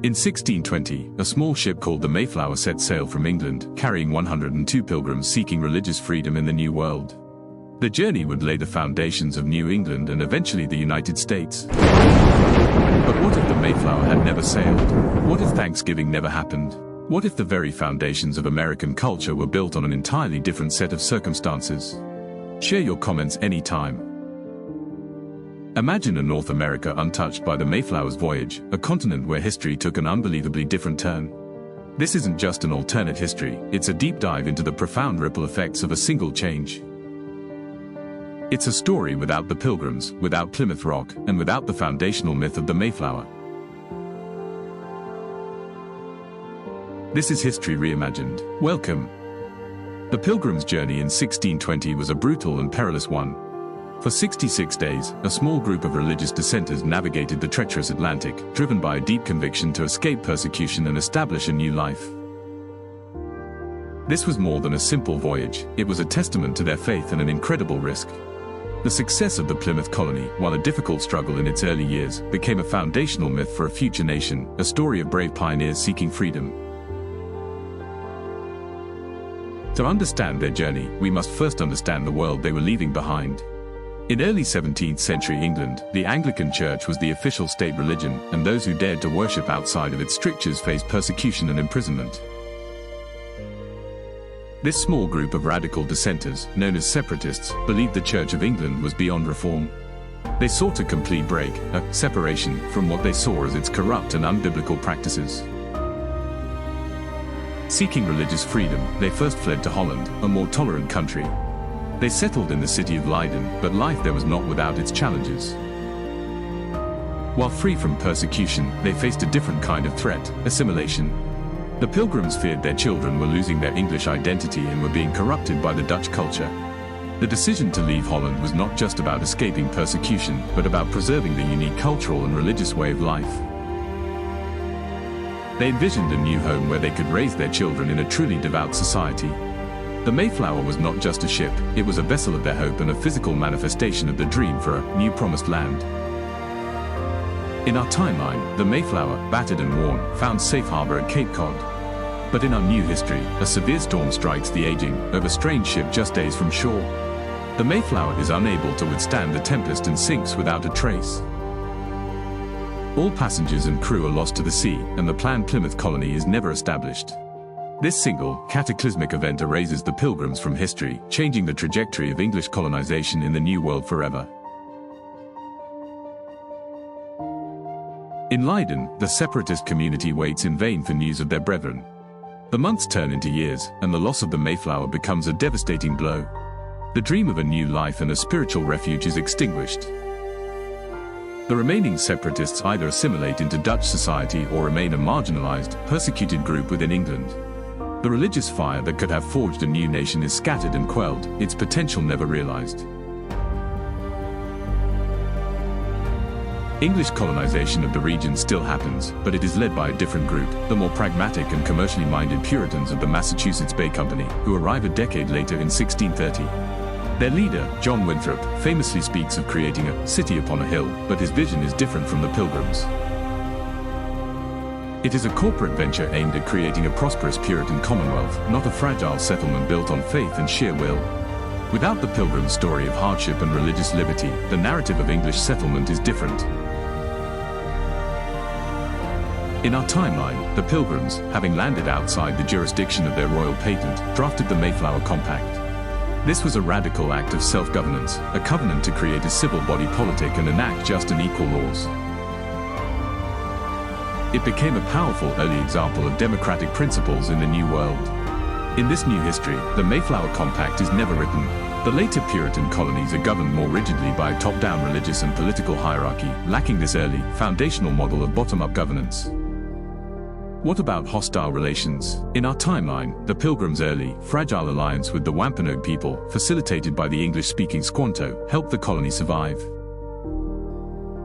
In 1620, a small ship called the Mayflower set sail from England, carrying 102 pilgrims seeking religious freedom in the New World. The journey would lay the foundations of New England and eventually the United States. But what if the Mayflower had never sailed? What if Thanksgiving never happened? What if the very foundations of American culture were built on an entirely different set of circumstances? Share your comments anytime. Imagine a North America untouched by the Mayflower's voyage, a continent where history took an unbelievably different turn. This isn't just an alternate history, it's a deep dive into the profound ripple effects of a single change. It's a story without the Pilgrims, without Plymouth Rock, and without the foundational myth of the Mayflower. This is History Reimagined. Welcome. The Pilgrims' journey in 1620 was a brutal and perilous one. For 66 days, a small group of religious dissenters navigated the treacherous Atlantic, driven by a deep conviction to escape persecution and establish a new life. This was more than a simple voyage, it was a testament to their faith and an incredible risk. The success of the Plymouth colony, while a difficult struggle in its early years, became a foundational myth for a future nation, a story of brave pioneers seeking freedom. To understand their journey, we must first understand the world they were leaving behind. In early 17th century England, the Anglican Church was the official state religion, and those who dared to worship outside of its strictures faced persecution and imprisonment. This small group of radical dissenters, known as separatists, believed the Church of England was beyond reform. They sought a complete break, a separation, from what they saw as its corrupt and unbiblical practices. Seeking religious freedom, they first fled to Holland, a more tolerant country. They settled in the city of Leiden, but life there was not without its challenges. While free from persecution, they faced a different kind of threat: assimilation. The Pilgrims feared their children were losing their English identity and were being corrupted by the Dutch culture. The decision to leave Holland was not just about escaping persecution, but about preserving the unique cultural and religious way of life. They envisioned a new home where they could raise their children in a truly devout society. The Mayflower was not just a ship, it was a vessel of their hope and a physical manifestation of the dream for a new promised land. In our timeline, the Mayflower, battered and worn, found safe harbor at Cape Cod. But in our new history, a severe storm strikes the aging, overstrained ship just days from shore. The Mayflower is unable to withstand the tempest and sinks without a trace. All passengers and crew are lost to the sea, and the planned Plymouth colony is never established. This single, cataclysmic event erases the Pilgrims from history, changing the trajectory of English colonization in the New World forever. In Leiden, the separatist community waits in vain for news of their brethren. The months turn into years, and the loss of the Mayflower becomes a devastating blow. The dream of a new life and a spiritual refuge is extinguished. The remaining separatists either assimilate into Dutch society or remain a marginalized, persecuted group within England. The religious fire that could have forged a new nation is scattered and quelled, its potential never realized. English colonization of the region still happens, but it is led by a different group, the more pragmatic and commercially minded Puritans of the Massachusetts Bay Company, who arrive a decade later in 1630. Their leader, John Winthrop, famously speaks of creating a city upon a hill, but his vision is different from the Pilgrims. It is a corporate venture aimed at creating a prosperous Puritan commonwealth, not a fragile settlement built on faith and sheer will. Without the Pilgrims' story of hardship and religious liberty, the narrative of English settlement is different. In our timeline, the Pilgrims, having landed outside the jurisdiction of their royal patent, drafted the Mayflower Compact. This was a radical act of self-governance, a covenant to create a civil body politic and enact just and equal laws. It became a powerful early example of democratic principles in the New World. In this new history, the Mayflower Compact is never written. The later Puritan colonies are governed more rigidly by a top-down religious and political hierarchy, lacking this early, foundational model of bottom-up governance. What about hostile relations? In our timeline, the Pilgrims' early, fragile alliance with the Wampanoag people, facilitated by the English-speaking Squanto, helped the colony survive.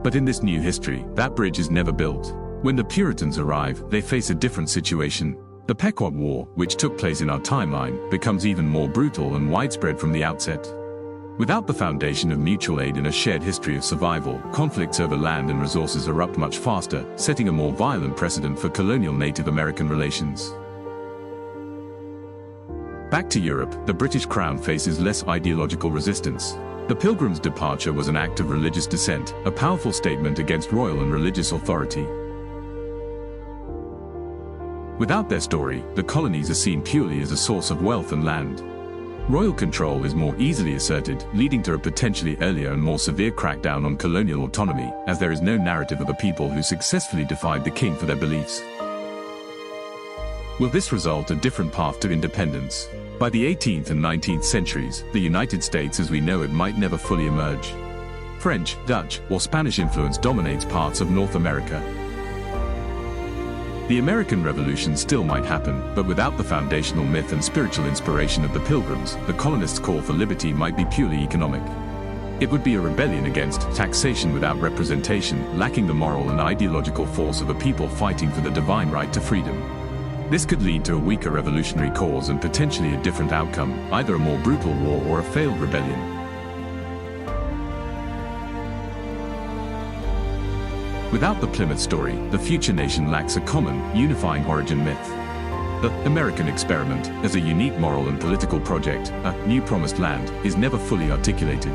But in this new history, that bridge is never built. When the Puritans arrive, they face a different situation. The Pequot War, which took place in our timeline, becomes even more brutal and widespread from the outset. Without the foundation of mutual aid and a shared history of survival, conflicts over land and resources erupt much faster, setting a more violent precedent for colonial Native American relations. Back to Europe, the British Crown faces less ideological resistance. The Pilgrims' departure was an act of religious dissent, a powerful statement against royal and religious authority. Without their story, the colonies are seen purely as a source of wealth and land. Royal control is more easily asserted, leading to a potentially earlier and more severe crackdown on colonial autonomy, as there is no narrative of a people who successfully defied the king for their beliefs. Will this result a different path to independence? By the 18th and 19th centuries, the United States as we know it might never fully emerge. French, Dutch, or Spanish influence dominates parts of North America. The American Revolution still might happen, but without the foundational myth and spiritual inspiration of the Pilgrims, the colonists' call for liberty might be purely economic. It would be a rebellion against taxation without representation, lacking the moral and ideological force of a people fighting for the divine right to freedom. This could lead to a weaker revolutionary cause and potentially a different outcome, either a more brutal war or a failed rebellion. Without the Plymouth story, the future nation lacks a common, unifying origin myth. The American experiment, as a unique moral and political project, a new promised land, is never fully articulated.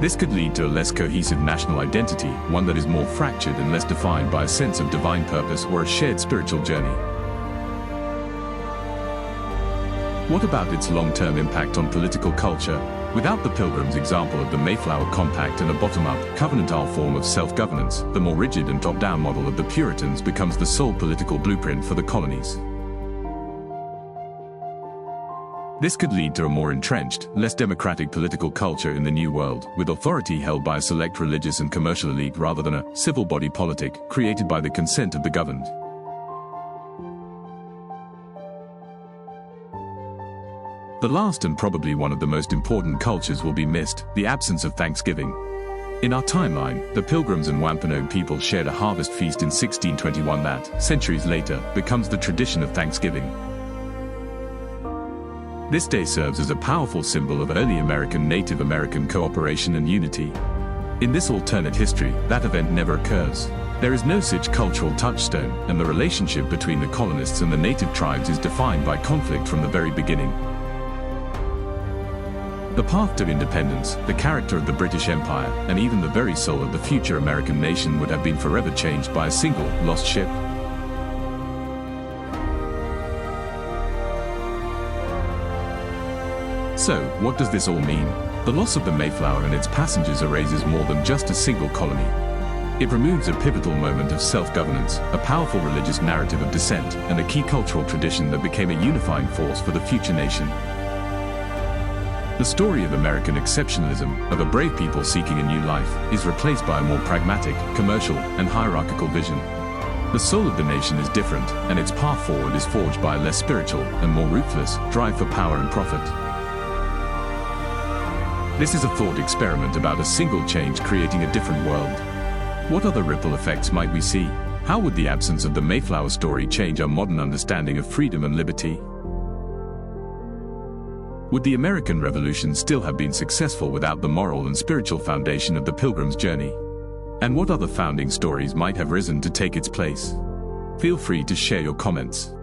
This could lead to a less cohesive national identity, one that is more fractured and less defined by a sense of divine purpose or a shared spiritual journey. What about its long-term impact on political culture? Without the Pilgrims' example of the Mayflower Compact and a bottom-up, covenantal form of self-governance, the more rigid and top-down model of the Puritans becomes the sole political blueprint for the colonies. This could lead to a more entrenched, less democratic political culture in the New World, with authority held by a select religious and commercial elite rather than a civil body politic created by the consent of the governed. The last and probably one of the most important cultures will be missed, the absence of Thanksgiving. In our timeline, the Pilgrims and Wampanoag people shared a harvest feast in 1621 that, centuries later, becomes the tradition of Thanksgiving. This day serves as a powerful symbol of early Native American cooperation and unity. In this alternate history, that event never occurs. There is no such cultural touchstone, and the relationship between the colonists and the native tribes is defined by conflict from the very beginning. The path to independence, the character of the British Empire, and even the very soul of the future American nation would have been forever changed by a single, lost ship. So, what does this all mean? The loss of the Mayflower and its passengers erases more than just a single colony. It removes a pivotal moment of self-governance, a powerful religious narrative of dissent, and a key cultural tradition that became a unifying force for the future nation. The story of American exceptionalism, of a brave people seeking a new life, is replaced by a more pragmatic, commercial, and hierarchical vision. The soul of the nation is different, and its path forward is forged by a less spiritual and more ruthless drive for power and profit. This is a thought experiment about a single change creating a different world. What other ripple effects might we see? How would the absence of the Mayflower story change our modern understanding of freedom and liberty? Would the American Revolution still have been successful without the moral and spiritual foundation of the Pilgrim's journey? And what other founding stories might have risen to take its place? Feel free to share your comments.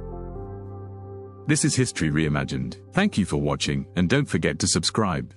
This is History Reimagined. Thank you for watching, and don't forget to subscribe.